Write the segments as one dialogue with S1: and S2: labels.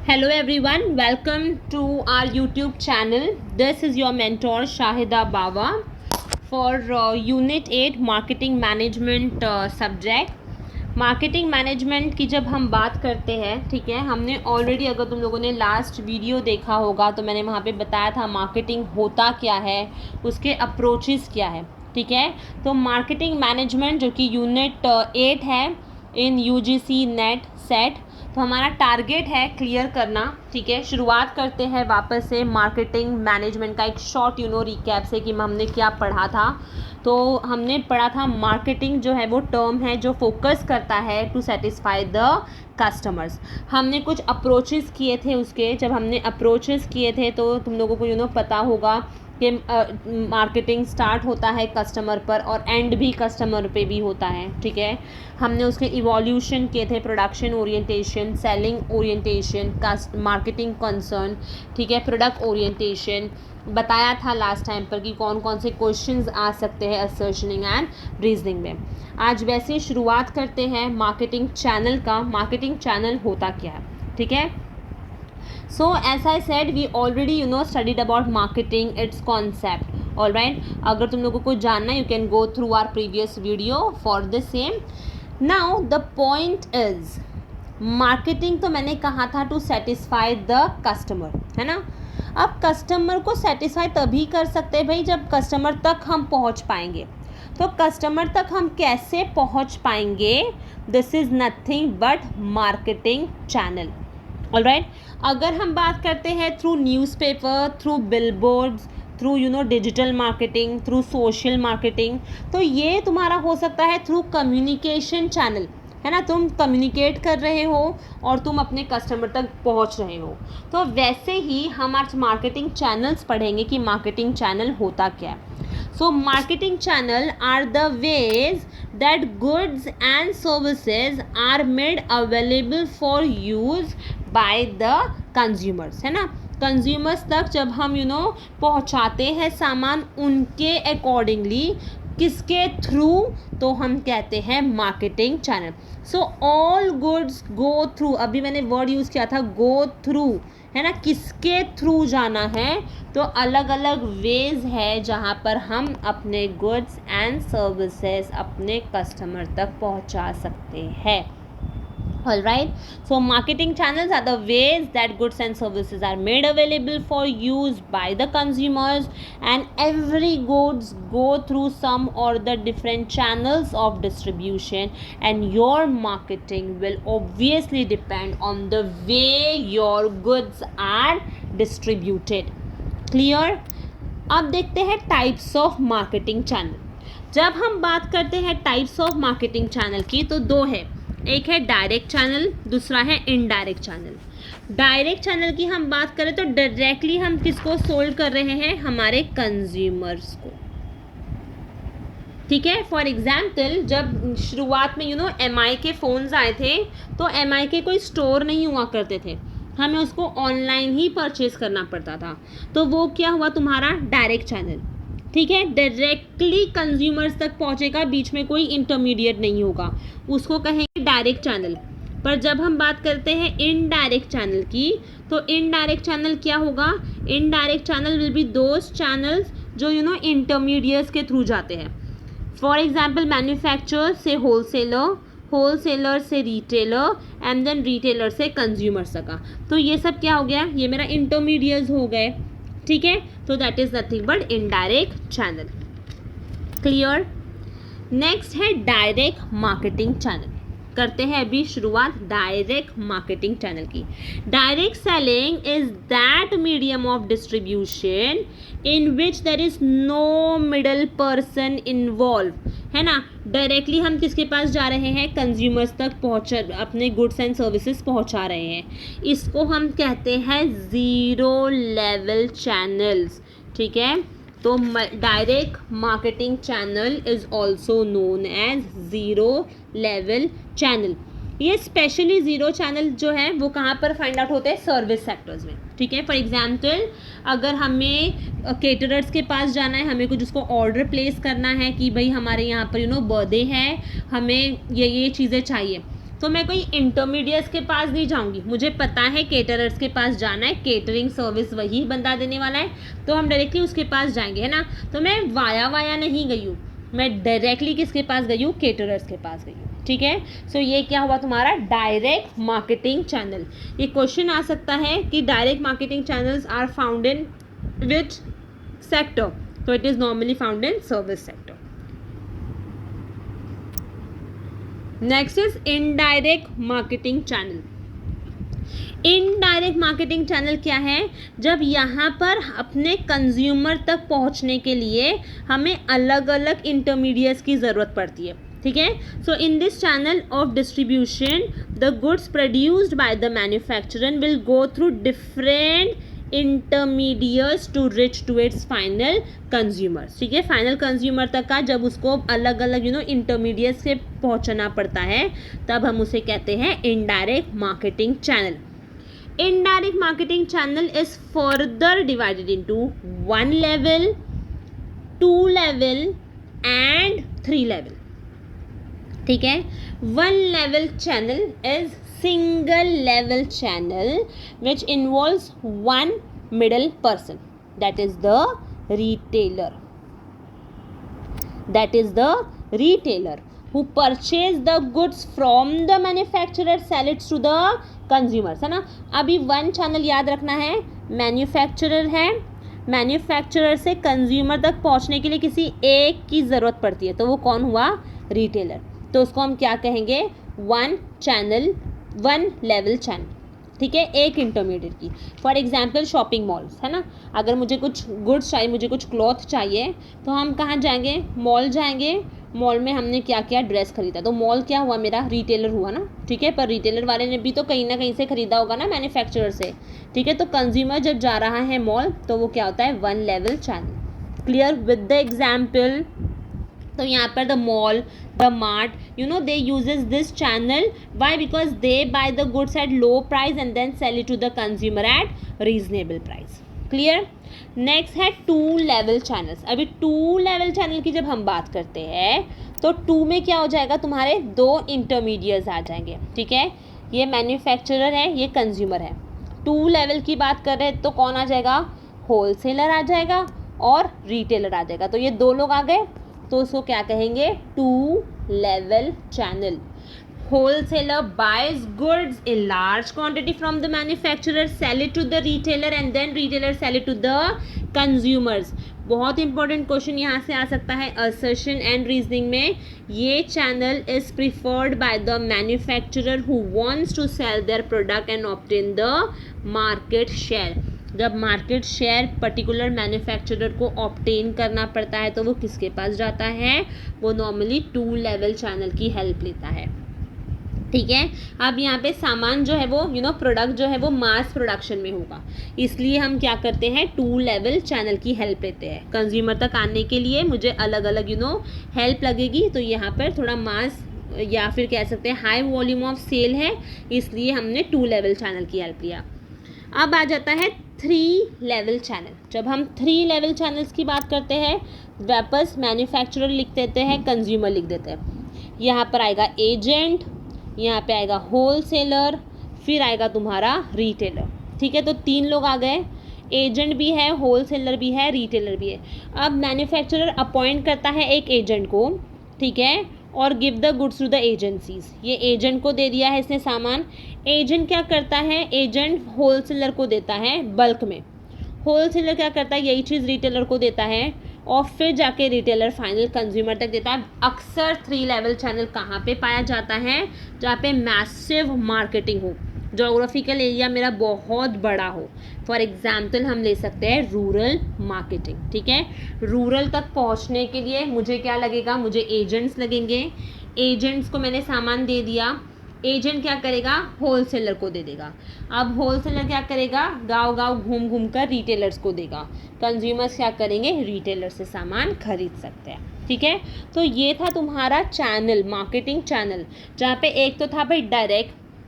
S1: Hello everyone, welcome to our YouTube channel. This is your mentor Shahida Bawa for Unit 8 Marketing Management subject. Marketing management की जब हम बात करते हैं, ठीक है, हमने ऑलरेडी, अगर तुम लोगों ने लास्ट वीडियो देखा होगा तो मैंने वहाँ पे बताया था मार्केटिंग होता क्या है, उसके अप्रोचेस क्या है, ठीक है। तो मार्केटिंग मैनेजमेंट जो कि यूनिट 8 है इन UGC नेट सेट, तो हमारा टारगेट है क्लियर करना, ठीक है। शुरुआत करते हैं वापस से मार्केटिंग मैनेजमेंट का एक शॉर्ट रिकैप से कि हमने क्या पढ़ा था। तो हमने पढ़ा था मार्केटिंग जो है वो टर्म है जो फोकस करता है टू सेटिस्फाई द कस्टमर्स। हमने कुछ अप्रोचेस किए थे उसके, जब हमने अप्रोचेस किए थे तो तुम लोगों को पता होगा कि मार्केटिंग स्टार्ट होता है कस्टमर पर और एंड भी कस्टमर पे भी होता है, ठीक है। हमने उसके इवोल्यूशन किए थे, production orientation, selling orientation, marketing concern, ठीक है, प्रोडक्ट ओरिएंटेशन बताया था लास्ट टाइम पर कि कौन कौन से क्वेश्चंस आ सकते हैं असर्शनिंग एंड रीजनिंग में। आज वैसे ही शुरुआत करते हैं मार्केटिंग चैनल का। मार्केटिंग चैनल होता क्या है, ठीक है। So as I said, we already studied about marketing, its concept. Alright, अगर तुम लोगों को जानना you can go through our previous video for the same. Now the point is, marketing तो मैंने कहा था to satisfy the customer, है ना। अब कस्टमर को सेटिस्फाई तभी कर सकते हैं भाई जब कस्टमर तक हम पहुंच पाएंगे। तो कस्टमर तक हम कैसे पहुंच पाएंगे? This is nothing but marketing channel. Alright, अगर हम बात करते हैं through newspaper, through billboards, through digital marketing, through social marketing, तो ये तुम्हारा हो सकता है थ्रू कम्युनिकेशन चैनल, है ना। तुम कम्युनिकेट कर रहे हो और तुम अपने कस्टमर तक पहुंच रहे हो। तो वैसे ही हम आज मार्केटिंग चैनल्स पढ़ेंगे कि मार्केटिंग चैनल होता क्या है। So marketing channel are the ways that goods and services are made available for use by the consumers, है ना। कंज्यूमर्स तक जब हम पहुंचाते हैं सामान उनके अकॉर्डिंगली, किसके थ्रू? तो हम कहते हैं marketing channel. So all goods go through, अभी मैंने वर्ड यूज़ किया था गो थ्रू, है ना। किसके थ्रू जाना है? तो अलग अलग वेज है जहाँ पर हम अपने गुड्स एंड सर्विसेज अपने कस्टमर तक पहुँचा सकते हैं। Alright, so marketing channels are the ways that goods and services are made available for use by the consumers, and every goods go through some or the different channels of distribution, and your marketing will obviously depend on the way your goods are distributed. Clear? अब देखते हैं types of marketing channel. जब हम बात करते हैं types of marketing channel की तो दो है, एक है डायरेक्ट चैनल, दूसरा है इनडायरेक्ट चैनल। डायरेक्ट चैनल की हम बात करें तो डायरेक्टली हम किसको सोल्व कर रहे हैं? हमारे कंज्यूमर्स को, ठीक है। फॉर एग्जाम्पल, जब शुरुआत में MI के फ़ोन्स आए थे तो MI के कोई स्टोर नहीं हुआ करते थे, हमें उसको ऑनलाइन ही परचेज करना पड़ता था। तो वो क्या हुआ? तुम्हारा डायरेक्ट चैनल, ठीक है। डायरेक्टली कंज्यूमर्स तक पहुंचेगा, बीच में कोई इंटरमीडिएट नहीं होगा, उसको कहेंगे डायरेक्ट चैनल। पर जब हम बात करते हैं इनडायरेक्ट चैनल की, तो इनडायरेक्ट चैनल क्या होगा? Indirect channel will be those channels जो इंटरमीडिएट्स के थ्रू जाते हैं। फॉर एग्जाम्पल, मैन्युफैक्चरर से होलसेलर, होलसेलर से रिटेलर, एंड देन रिटेलर से कंज्यूमर्स तक। तो ये सब क्या हो गया? ये मेरा इंटरमीडिएट्स हो गए, ठीक है। तो that is nothing but indirect channel. Clear? Next है डायरेक्ट मार्केटिंग चैनल। करते हैं अभी शुरुआत डायरेक्ट मार्केटिंग चैनल की। Direct selling is that medium of distribution in which there is no middle person involve, है ना। डायरेक्टली हम किसके पास जा रहे हैं? कंज्यूमर्स तक पहुँच, अपने गुड्स एंड सर्विसेज पहुँचा रहे हैं। इसको हम कहते हैं ज़ीरो लेवल चैनल्स, ठीक है। तो direct marketing channel is also known as zero level channel. ये स्पेशली ज़ीरो चैनल जो है वो कहाँ पर फाइंड आउट होते हैं? सर्विस सेक्टर्स में, ठीक है। फॉर एग्जाम्पल, अगर हमें केटरर्स के पास जाना है, हमें कुछ उसको ऑर्डर प्लेस करना है कि भाई हमारे यहाँ पर बर्थडे है, हमें ये चीज़ें चाहिए, तो मैं कोई इंटरमीडिएट्स के पास नहीं जाऊंगी, मुझे पता है केटरर्स के पास जाना है, केटरिंग सर्विस वही बंदा देने वाला है, तो हम डायरेक्टली उसके पास जाएंगे, है ना। तो मैं वाया नहीं गई हूँ, मैं डायरेक्टली किसके पास गई हूँ, केटरर्स के पास गई हूँ, ठीक है। सो ये क्या हुआ तुम्हारा डायरेक्ट मार्केटिंग चैनल। ये क्वेश्चन आ सकता है कि direct marketing channels are found in which sector, तो it is normally found in service sector. Next is indirect marketing channel. Indirect marketing channel क्या है, जब यहाँ पर अपने कंज्यूमर तक पहुँचने के लिए हमें अलग अलग इंटरमीडिएट्स की ज़रूरत पड़ती है, ठीक है। So in this channel of distribution the goods produced by the manufacturer will go through different intermediates to reach to its final consumers, ठीक है। फाइनल कंज्यूमर तक का जब उसको अलग अलग इंटरमीडिएट से पहुंचना पड़ता है, तब हम उसे कहते हैं indirect marketing channel. Indirect marketing channel is further divided into 1 level, 2 level and 3 level, ठीक है। 1 level channel is single level channel which involves one middle person, that is the retailer, who purchase the goods from the manufacturer, sell it to the consumers, है ना। अभी 1 channel याद रखना है, manufacturer है, manufacturer से कंज्यूमर तक पहुंचने के लिए किसी एक की ज़रूरत पड़ती है, तो वो कौन हुआ, रिटेलर। तो उसको हम क्या कहेंगे, 1 लेवल चैनल, ठीक है, एक इंटरमीडिएट की। फॉर एग्जाम्पल शॉपिंग मॉल्स, है ना। अगर मुझे कुछ गुड्स चाहिए, मुझे कुछ क्लॉथ चाहिए, तो हम कहाँ जाएंगे, मॉल जाएंगे। मॉल में हमने क्या किया, ड्रेस खरीदा, तो मॉल क्या हुआ, मेरा रिटेलर हुआ ना, ठीक है। पर रिटेलर वाले ने भी तो कहीं ना कहीं से खरीदा होगा ना, मैन्युफैक्चरर से, ठीक है। तो कंज्यूमर जब जा रहा है मॉल, तो वो क्या होता है, 1 level channel. Clear with the example. तो यहाँ पर the mall, the mart, they uses this channel, why, because they buy the goods at low price and then sell it to the consumer at reasonable price. Clear. Next है 2 level channels. अभी 2 level channel की जब हम बात करते हैं, तो 2 में क्या हो जाएगा, तुम्हारे 2 इंटरमीडिएट्स आ जाएंगे, ठीक है। ये मैन्युफैक्चरर है, ये कंज्यूमर है। 2 लेवल की बात कर रहे हैं तो कौन आ जाएगा, होलसेलर आ जाएगा और रिटेलर आ जाएगा। तो ये 2 लोग आ गए, तो उसको क्या कहेंगे, 2 level channel. Wholesaler buys goods in large quantity from the manufacturer, sell it to the retailer and then retailer sell it to the consumers. बहुत इंपॉर्टेंट क्वेश्चन यहाँ से आ सकता है assertion and reasoning में। ये channel is preferred by the manufacturer who wants to sell their product and obtain the market share. जब market share particular manufacturer को obtain करना पड़ता है, तो वो किसके पास जाता है, वो नॉर्मली 2 लेवल चैनल की हेल्प लेता है, ठीक है। अब यहाँ पे सामान जो है वो प्रोडक्ट जो है वो मास प्रोडक्शन में होगा, इसलिए हम क्या करते हैं, 2 लेवल चैनल की हेल्प लेते हैं। कंज्यूमर तक आने के लिए मुझे अलग अलग हेल्प लगेगी, तो यहाँ पर थोड़ा मास या फिर कह सकते हैं हाई वॉल्यूम ऑफ सेल है, इसलिए हमने 2 लेवल चैनल की हेल्प लिया। अब आ जाता है 3 लेवल चैनल। जब हम 3 लेवल चैनल्स की बात करते हैं, वापस मैन्युफैक्चरर लिख देते हैं, कंज्यूमर लिख देते हैं। यहाँ पर आएगा एजेंट, यहाँ पे आएगा होलसेलर, फिर आएगा तुम्हारा रिटेलर, ठीक है। तो 3 लोग आ गए, एजेंट भी है, होलसेलर भी है, रिटेलर भी है। अब मैन्युफैक्चरर अपॉइंट करता है एक एजेंट को, ठीक है, और give the goods to the agencies. ये एजेंट को दे दिया है इसने सामान। एजेंट क्या करता है, एजेंट होलसेलर को देता है बल्क में, होलसेलर क्या करता है, यही चीज़ रिटेलर को देता है, और फिर जाके रिटेलर फाइनल कंज्यूमर तक देता है। अक्सर 3 लेवल चैनल कहाँ पे पाया जाता है, जहाँ पे मैसिव मार्केटिंग हो, जोग्राफिकल एरिया मेरा बहुत बड़ा हो। फॉर एग्जाम्पल हम ले सकते हैं रूरल मार्केटिंग, ठीक है। रूरल तक पहुँचने के लिए मुझे क्या लगेगा, मुझे एजेंट्स लगेंगे। एजेंट्स को मैंने सामान दे दिया, एजेंट क्या करेगा, होलसेलर को दे देगा। अब होलसेलर क्या करेगा, गांव गांव घूम घूम कर रिटेलर्स को देगा। कंज्यूमर्स क्या करेंगे, रिटेलर से सामान खरीद सकते हैं, ठीक है। तो ये था तुम्हारा चैनल, मार्केटिंग चैनल, जहाँ पे एक तो था भाई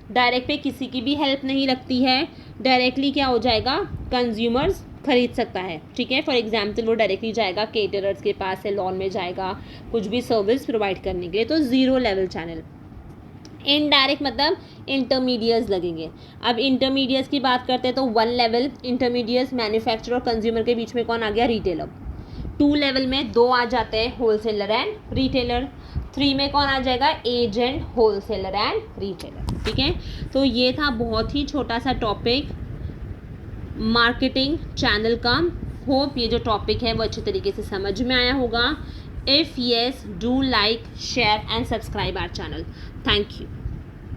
S1: डायरेक्ट पे किसी की भी हेल्प नहीं लगती है, डायरेक्टली क्या हो जाएगा, कंज्यूमर्स खरीद सकता है, ठीक है। फॉर एग्जाम्पल वो डायरेक्टली जाएगा केटरर्स के पास, सैलून में जाएगा कुछ भी सर्विस प्रोवाइड करने के लिए, तो 0 लेवल चैनल। इनडायरेक्ट मतलब इंटरमीडिएट्स लगेंगे। अब इंटरमीडिएट्स की बात करते हैं तो 1 लेवल इंटरमीडिएट्स मैन्युफैक्चरर और कंज्यूमर के बीच में कौन आ गया, रिटेलर। 2 लेवल में 2 आ जाते हैं, होलसेलर एंड रिटेलर। 3 में कौन आ जाएगा, एजेंट, होलसेलर एंड रिटेलर। ठीक है, तो ये था बहुत ही छोटा सा टॉपिक मार्केटिंग चैनल का। होप ये जो टॉपिक है वो अच्छे तरीके से समझ में आया होगा। If yes, do like, share and subscribe our channel. Thank you.